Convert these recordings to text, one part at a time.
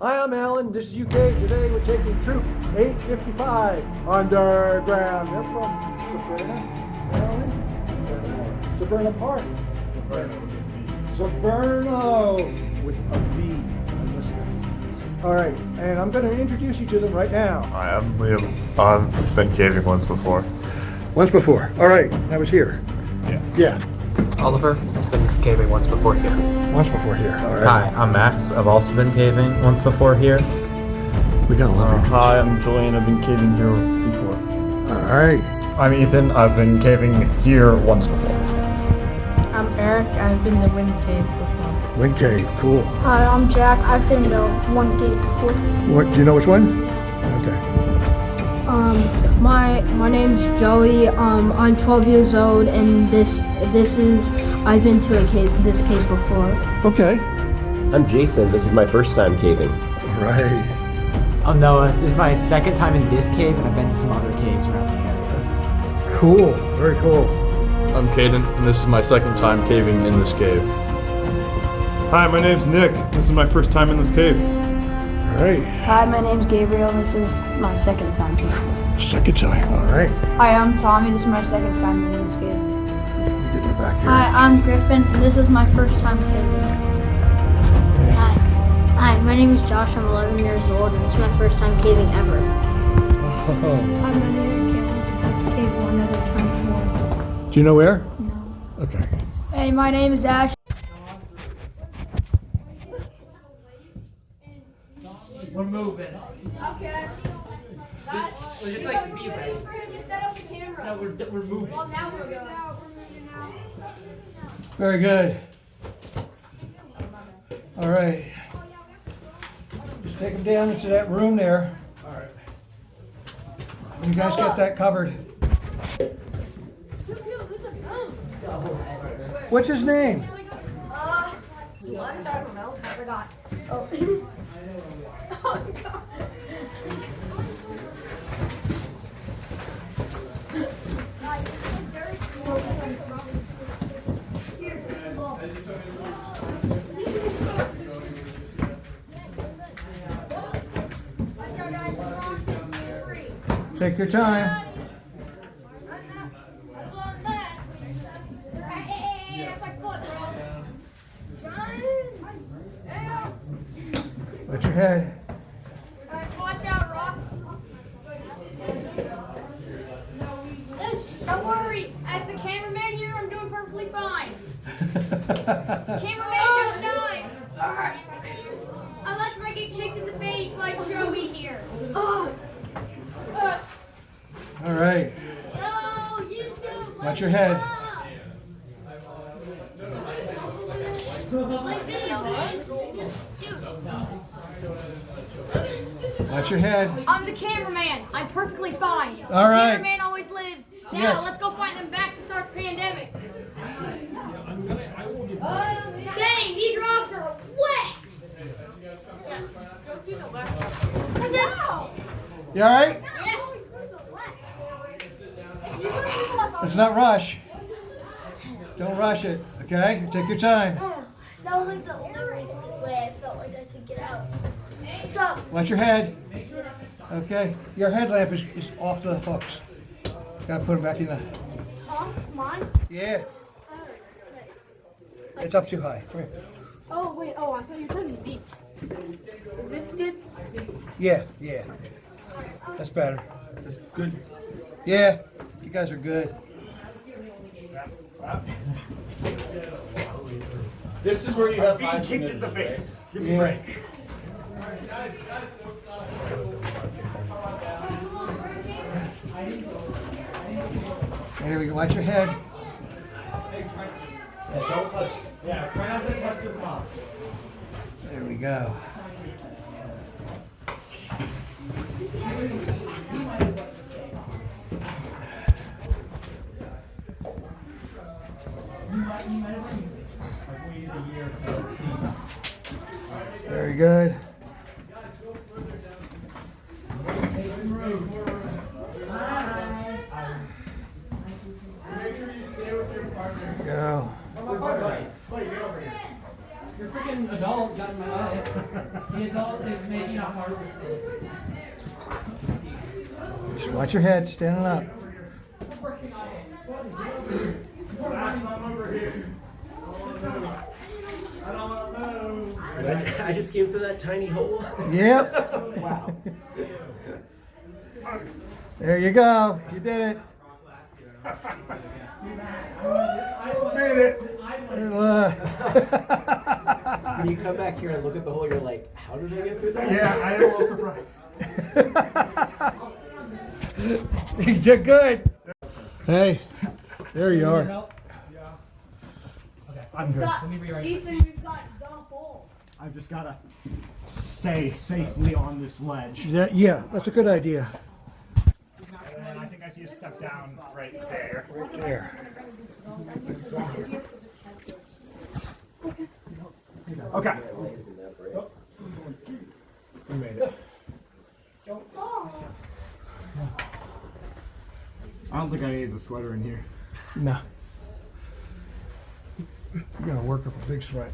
Hi, I'm Alan. This is UK. Today we're taking Troop 855 underground. They're from Sabrina, Maryland? Sabrina Park. Saverno with a V. I missed that. All right, and I'm going to introduce you to them right now. Hi, I'm Liam. I've been caving once before. Once before. All right, I was here. Yeah. Oliver, been caving once before here. Once before here. All right. Hi, I'm Max. I've also been caving once before here. We got a lovely piece. Hi, I'm Julian. I've been caving here before. All right. I'm Ethan. I've been caving here once before. I'm Eric. I've been to Wind Cave before. Wind Cave. Cool. Hi, I'm Jack. I've been to one cave before. What? Do you know which one? Okay. My name's Joey. I'm 12 years old, and this is I've been to this cave before. Okay. I'm Jason. This is my first time caving. All right. I'm Noah. This is my second time in this cave, and I've been to some other caves around the area. Cool. Very cool. I'm Kayden, and this is my second time caving in this cave. Hi, my name's Nick. This is my first time in this cave. All right. Hi, my name's Gabriel. This is my second time here. Second time. All right. Hi, I'm Tommy. This is my second time in this cave. Get in the back here. Hi, I'm Griffin. This is my first time caving. Hi, my name is Josh. I'm 11 years old, and this is my first time caving ever. Oh. Hi, my name is Kayden. I've caved one other time before. Do you know where? No. Okay. Hey, my name is Ash. We're moving. Okay. We're just like be ready. Just set up the camera. No, we're moving. Well, now we're going. We're moving now. Very good. All right. Just take them down into that room there. All right. You guys get that covered. What's his name? I don't know. I forgot. Oh. Oh, God. Take your time. Let your head. Guys, watch out, Ross. Don't worry. As the cameraman here, I'm doing perfectly fine. Cameraman never dies. Unless I get kicked in the face like Joey here. All right. No, you too. Watch your head. My video games. Watch your head. I'm the cameraman. I'm perfectly fine. All right. The cameraman always lives. Now, Yes. let's go find them bats to start the pandemic. Dang, these rocks are wet. No. You all right? Yeah. Let's not rush. Don't rush it, okay? Take your time. That was like the only way I felt like I could get out. What's up? Watch your head. Okay. Your headlamp is off the hooks. Gotta put it back in the... Huh? Mine? Yeah. It's up too high. Come here. Oh, wait. Oh, I thought you were talking to me. Is this good? Yeah. That's better. That's good. Yeah. You guys are good. This is where you have being kicked in the face. Give me a break. There we go. Watch your head. Don't touch. Yeah, try not to touch the top. There we go. Very good. There we go. Your freaking adult got in my way. The adult is making a hard mistake. Just watch your head, standing up. I just came through that tiny hole. Yep. Wow. There you go. You did it. Made it. When you come back here and look at the hole, you're like, how did I get through that? Yeah, I am a little surprised. You did good. Hey, there you are. I'm good. Ethan, we've got the hole. I've just gotta stay safely on this ledge. Yeah, that's a good idea. And then I think I see a step down right there. Right there. Okay. We made it. I don't think I need the sweater in here. No. You gotta work up a big sweat.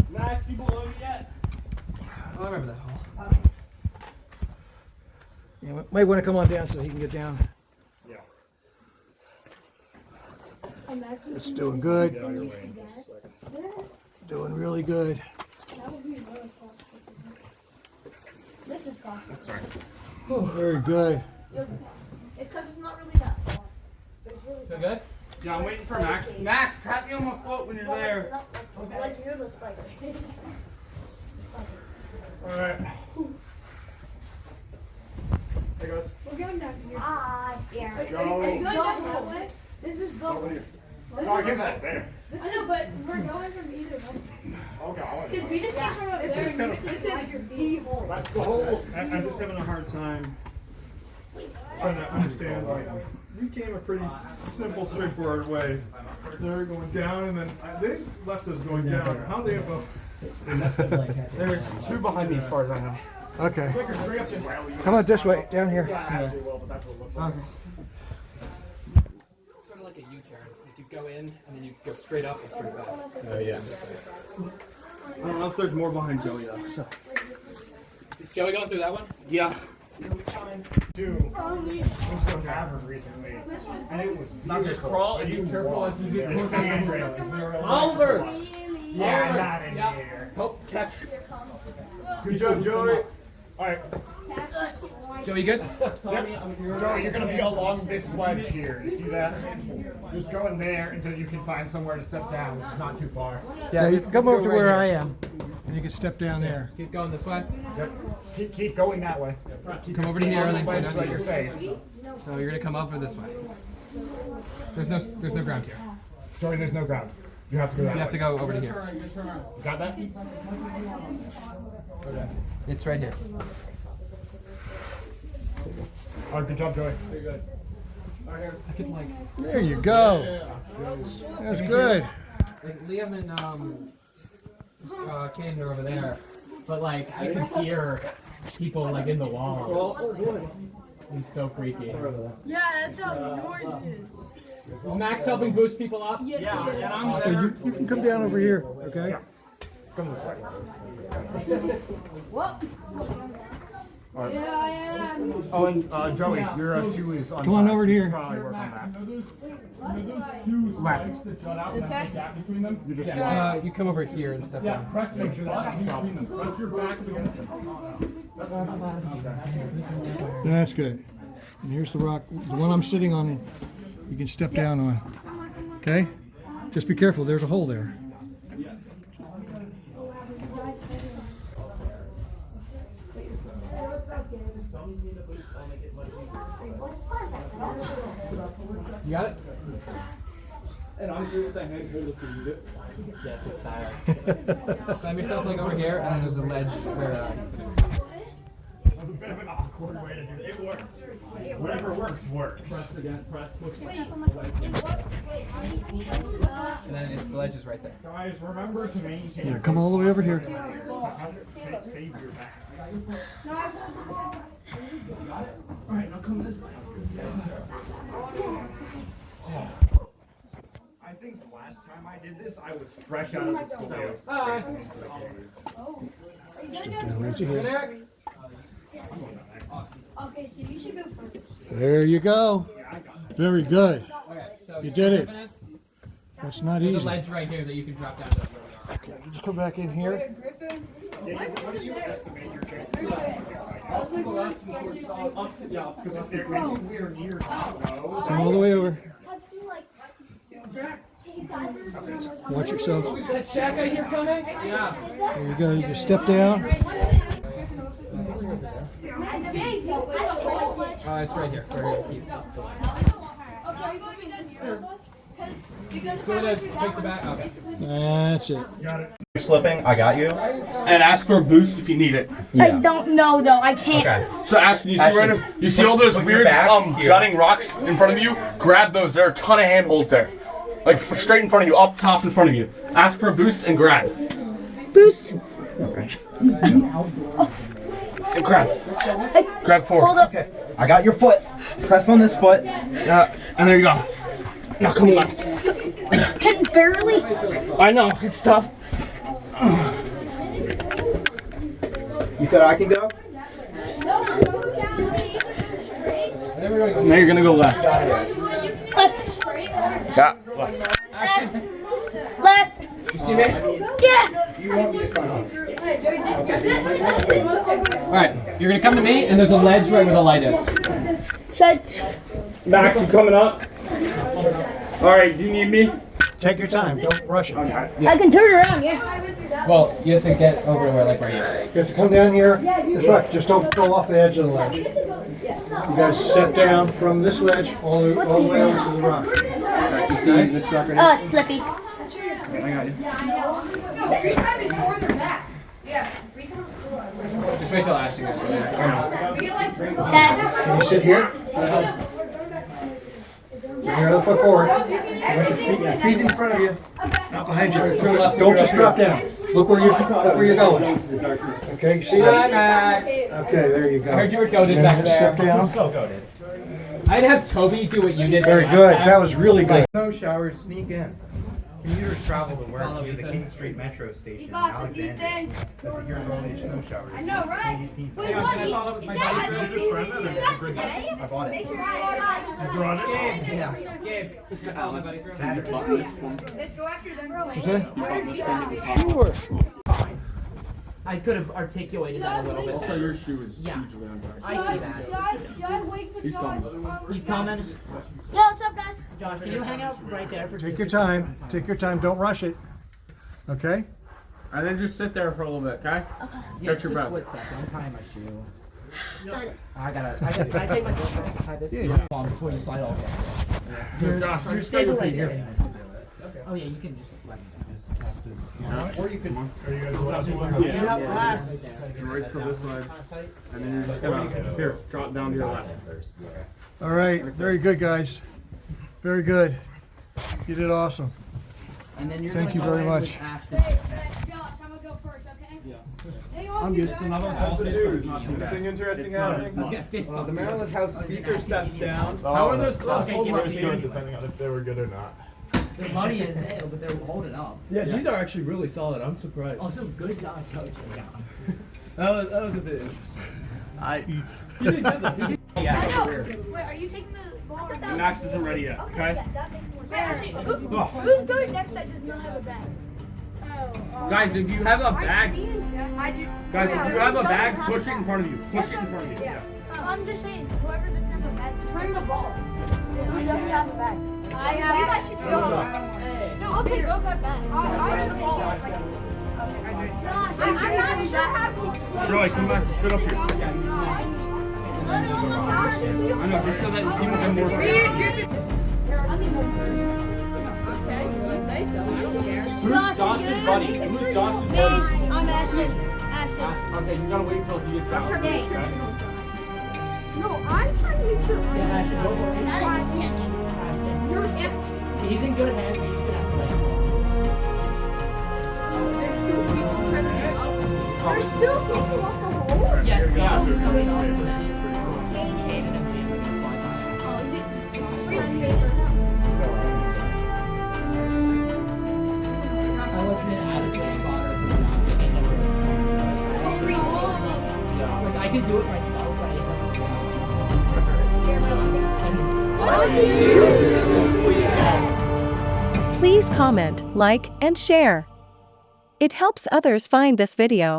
Max, you below me yet? Oh, I remember that hole. You might want to come on down so he can get down. Yeah. It's doing good. Doing really good. This is fun. Very good. Because it's not really that far. But it's really Feel good? Yeah, I'm waiting for Max. Max, tap me on my foot when you're there. Like you're the spider. Alright. Hey guys. We're going down here. Ah, yeah. Let's go. Are you going down that way? This is Over going. here. No, I get that there. This is, but We're going from either one. Okay, I'll because we just came from up there. This is the hole. That's the hole. I'm just having a hard time trying to understand. Like, we came a pretty simple, straightforward way. They're going down, and then they left us going down. How they have a. There's two behind me as far as I know. Okay. Come on this way, down here. Sort of like a U-turn. Like you go in and then you go straight up and straight back. Oh yeah. I don't know if there's more behind Joey though. So. Is Joey going through that one? Yeah. Two. I was going to Harvard recently, and it was Not just crawl and be careful as you get closer. Oliver! Yeah, not in here. Oh, catch. Good job, Joey. All right, Joey, good? Joey, you're gonna be along this ledge here. You see that? Just go in there until you can find somewhere to step down, which is not too far. Yeah, you can come over to where I am, and you can step down there. Keep going this way. Yep. Keep going that way. Come over to here and then go Ledge down so to you're here. safe. So you're gonna come over this way. There's no ground here. Joey, there's no ground. You have to go that You way. have to go over to here. You got that? It's right here. All right, good job, Joey. I could like There you go. That's good. Liam and Kayden are over there, but like I can hear people like in the walls. He's so freaky. Yeah, that's how noise is. Is Max helping boost people up? Yes, he is. And I'm So there. you can come down over here, okay? Come this way. Yeah, I am. Oh, and Joey, your shoe is on. Come on over here. Probably work on that. Left. Okay. You just You come over here and step down. Press your butt between them. Press your back against them. That's good. And here's the rock, the one I'm sitting on, you can step down on. Okay? Just be careful, there's a hole there. You got it? And I'm good with the head hold if you need it. Yes, it's tired. Slam yourself like over here, and then there's a ledge where he's sitting. That was a bit of an awkward way to do it. It worked. Whatever works, works. Press again. Press. Push. And then the ledge is right there. Guys, remember to maintain. Yeah, come all the way over here. Save your back. Alright, now come this way. I think last time I did this, I was fresh out of the studio. Okay, so you should go first. There you go. Very good. Okay, so You did it. Griffin is? That's not There's easy. a ledge right here that you can drop down to. Okay, just come back in here. What do you estimate your chances? Because if they're anywhere near low, Come all the way over. Watch yourself. Is that Jack I hear coming? Yeah. There you go. You can step down. It's right here. Right here. Go ahead, take the back. Okay. That's it. got it. You're slipping. I got you. And ask for a boost if you need it. I don't know though. I can't. Okay. So Ashton, you see Ashton, right now, you see all those put your weird back here. jutting rocks in front of you? Grab those. There are a ton of handholds there. Like straight in front of you, up top in front of you. Ask for a boost and grab. Boost. And grab. Grab forward. Hold up. Okay. I got your foot. Press on this foot. And there you go. Now come left. Can barely. I know, it's tough. You said I can go? Now you're gonna go left. Left. Yeah, left. Left. You see me? Yeah. Alright, you're gonna come to me, and there's a ledge right where the light is. Shut. Max, you coming up? Alright, do you need me? Take your time. Don't rush it. I can turn around. Yeah. Well, you have to get over to where he is. You have to come down here. That's right. Just don't go off the edge of the ledge. You guys step down from this ledge all the way over to the rock. Alright, you see this rock right here? Oh, it's slippy. I got you. Just wait till Ashton gets there. That's. Can you sit here? Bring your other foot forward. Watch your feet in front of you. Not behind you. Don't just drop down. Look where you're going. Okay, you see Hi, that? Max. Okay, there you go. I heard you were goaded back there. Step down. I'd have Toby do what you did. Very good. That was really good. Snow showers sneak in. Commuters travel to work via the King Street Metro Station in Alexandria. But here's all these snow showers. I know, right? Wait, Hang on, can I follow up with my buddy? I bought it. Make sure I You brought it? Yeah. Gabe, just to follow my buddy through. Let's go after them. Sure. I could have articulated that a little bit. Also, your shoe is Yeah. hugely untied. I see that. Should I wait for He's coming. He's coming. Yo, what's up, guys? Josh, can you hang out right there for Take your time. Take your time. Don't rush it. Okay? And then just sit there for a little bit, okay? Yeah, Catch your breath. Wait a second, I'm tying my shoe. I take my girlfriend to tie this? Long before you slide over. Here, Josh, You're stable right here. Oh yeah, you can just let me down. Or you could. Are you guys last ones? Yeah. Last. You're right to this ledge. And then you're just gonna, here, drop down to your left. All right. Very good, guys. Very good. You did awesome. And then you're Thank you gonna go very in much. with Ashton. Hey, Josh, I'm gonna go first, okay? Yeah. Hey, I'm good. It's another What's the news? Anything interesting happening? Let's get fist bump. The Maryland House Speaker stepped down. How are those That's close? what was good, depending on if they were good or not. Their money is there, but they're holding up. Yeah, these are actually really solid. I'm surprised. Also, good job coaching. That was a bit interesting. You did good though. I know. Wait, are you taking the ball? Max isn't ready yet, okay? That makes more sense. Who's going next that does not have a bag? Guys, if you have a bag, I do. guys, if you have a bag, push it in front of you. Push it in front of you. Yeah. I'm just saying, whoever doesn't have a bag, just bring the ball. Who doesn't have a bag? I have. You guys should go. No, okay, both have bags. I'll the ball. I'm not sure how to. Joey, come back. Sit up here. I know, just so that people can more. Okay, you say so. I don't care. Who's Josh's buddy? Who's Josh's Me, buddy? I'm Ashton. Okay, you gotta wait until he gets out. Okay. Okay? No, I'm trying to make sure. Yeah, Ashton, don't worry. That is sketch. Ashton, You're a sketch. he's in good hands, but he's gonna have to let him There's still people trying to get up. There's still people up the hole? Yeah, Josh is Yeah. coming up, and then it's Kayden and Liam are gonna slide by. Oh, is it straight paper? I could do it myself, but I don't. What do you do this weekend? Please comment, like, and share. It helps others find this video.